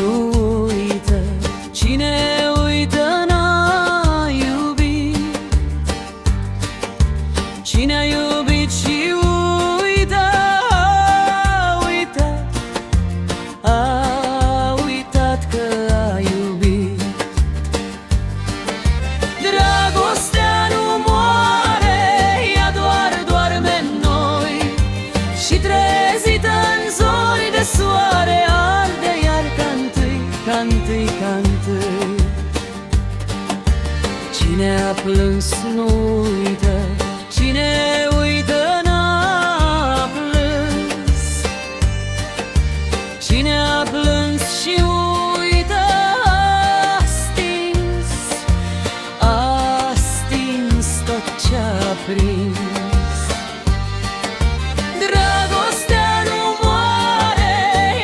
nu uită, cine uită n-a iubit. Cine a iubit și uită, a uitat, a uitat că a iubit. Dragostea nu moare, ea doar doarme în noi, și trezită în zori de soare arde iar ca-ntâi, ca-ntâi, ca-ntâi. Cine a plâns nu uită, cine uită n-a plâns. Cine a plâns și uită a stins, a stins tot ce-a prins. Dragostea nu moare,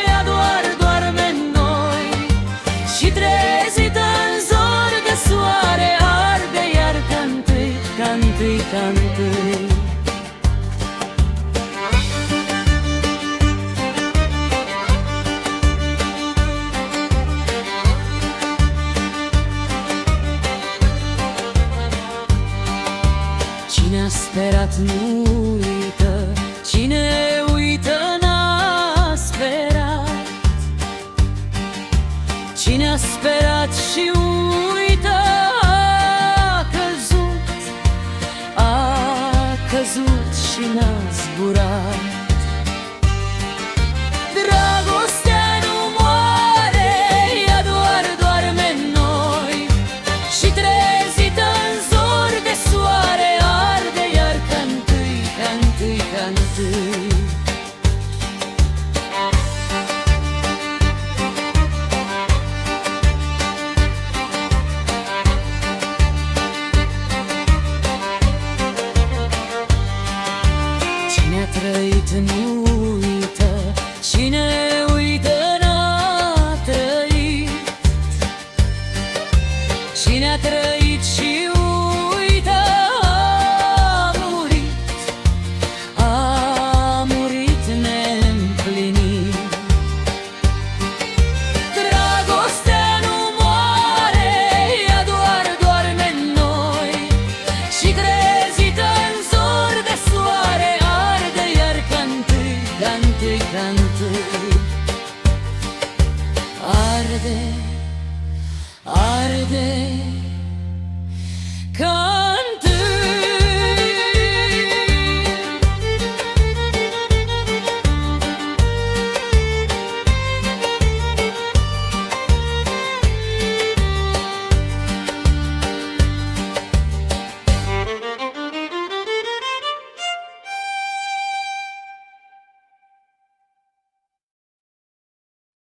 ea doar doarme în noi, și trezită în zori de soare arde iar ca-ntâi, ca-ntâi, ca-ntâi. Cine a sperat nu uită, cine uită n-a sperat. Cine a sperat și uită a căzut, a căzut și n-a zburat. Dragostea nu moare, ea doar doarme în noi, și trezită în zori de soare arde iar ca-ntâi, ca-ntâi, ca-ntâi. Cine a trăit nu uită, cine uită n-a trăit. Cine a trăit și uită a murit, a murit neîmplinit. Dragostea nu moare, ea doar doarme în noi, și trezită în zori de soare arde iar ca-ntâi, ca-ntâi, ca-ntâi. Arde, arde